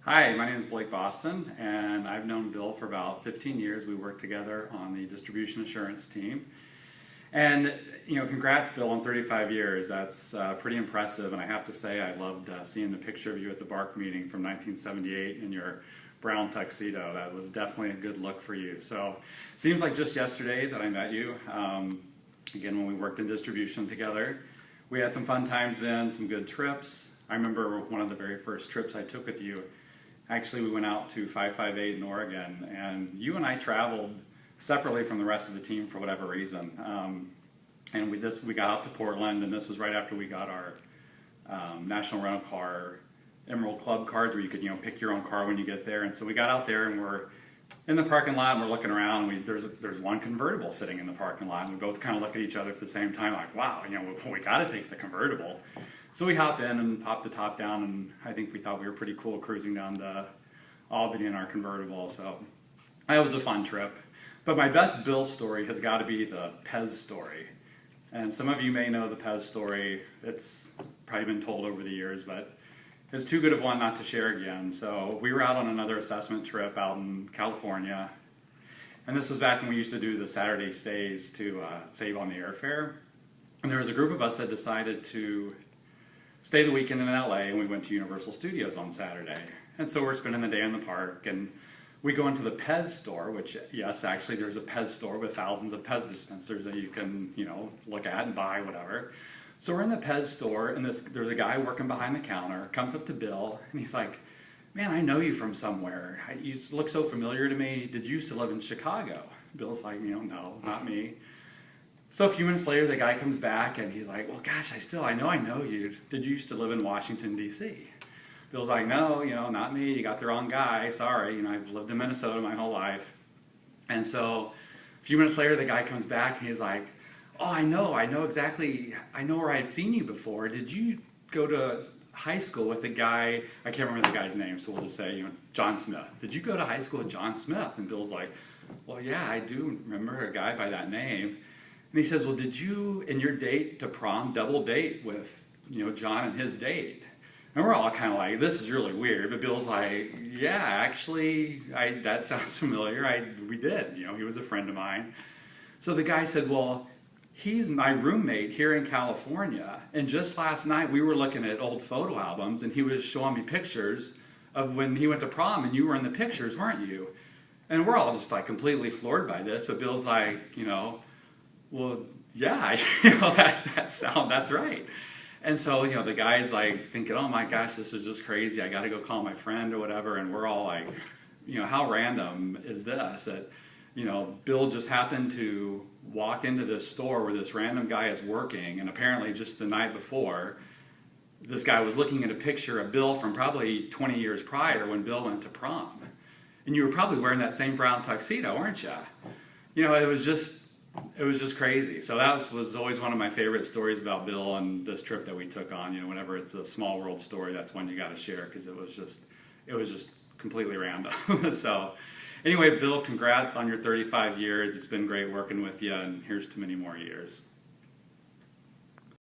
Hi, my name is Blake Boston, and I've known Bill for about 15 years. We work together on the distribution assurance team. And, congrats, Bill, on 35 years. That's pretty impressive, and I have to say I loved seeing the picture of you at the BARC meeting from 1978 in your brown tuxedo. That was definitely a good look for you. So it seems like just yesterday that I met you, again, when we worked in distribution together. We had some fun times then, some good trips. I remember one of the very first trips I took with you. Actually, we went out to 558 in Oregon, and you and I traveled separately from the rest of the team for whatever reason. And we got out to Portland, and this was right after we got our National Rental Car Emerald Club cards, where you could pick your own car when you get there. And so we got out there, and we're in the parking lot, and we're looking around. And there's one convertible sitting in the parking lot, and we both kind of look at each other at the same time, like, wow, we got to take the convertible. So we hopped in and popped the top down, and I think we thought we were pretty cool cruising down to Albany in our convertible. So that was a fun trip. But my best Bill story has got to be the Pez story. And some of you may know the Pez story. It's probably been told over the years, but it's too good of one not to share again. So we were out on another assessment trip out in California. And this was back when we used to do the Saturday stays to save on the airfare. And there was a group of us that decided to stay the weekend in LA, and we went to Universal Studios on Saturday. And so we're spending the day in the park, and we go into the Pez store, which, yes, actually there's a Pez store with thousands of Pez dispensers that you can, look at and buy, whatever. So we're in the Pez store, and there's a guy working behind the counter, comes up to Bill, and he's like, man, I know you from somewhere. You look so familiar to me. Did you used to live in Chicago? Bill's like, no, not me. So a few minutes later, the guy comes back, and he's like, well, gosh, I know you. Did you used to live in Washington, D.C.? Bill's like, no, not me. You got the wrong guy. Sorry. I've lived in Minnesota my whole life. And so a few minutes later, the guy comes back, and he's like, oh, I know exactly. I know where I've seen you before. Did you go to high school with a guy? I can't remember the guy's name, so we'll just say, John Smith. Did you go to high school with John Smith? And Bill's like, well, yeah, I do remember a guy by that name. And he says, well, did you, in your date to prom, double date with, John and his date? And we're all kind of like, this is really weird. But Bill's like, yeah, actually, that sounds familiar. We did. He was a friend of mine. So the guy said, well, he's my roommate here in California. And just last night, we were looking at old photo albums, and he was showing me pictures of when he went to prom, and you were in the pictures, weren't you? And we're all just like completely floored by this. But Bill's like, well, yeah, that's right. And so, the guy's like thinking, oh my gosh, this is just crazy. I got to go call my friend or whatever. And we're all like, how random is this? That, Bill just happened to walk into this store where this random guy is working. And apparently just the night before, this guy was looking at a picture of Bill from probably 20 years prior when Bill went to prom. And you were probably wearing that same brown tuxedo, weren't you? It was just crazy. So that was always one of my favorite stories about Bill and this trip that we took on. Whenever it's a small world story, that's one you got to share, because it was just completely random. So anyway, Bill, congrats on your 35 years. It's been great working with you, and here's to many more years.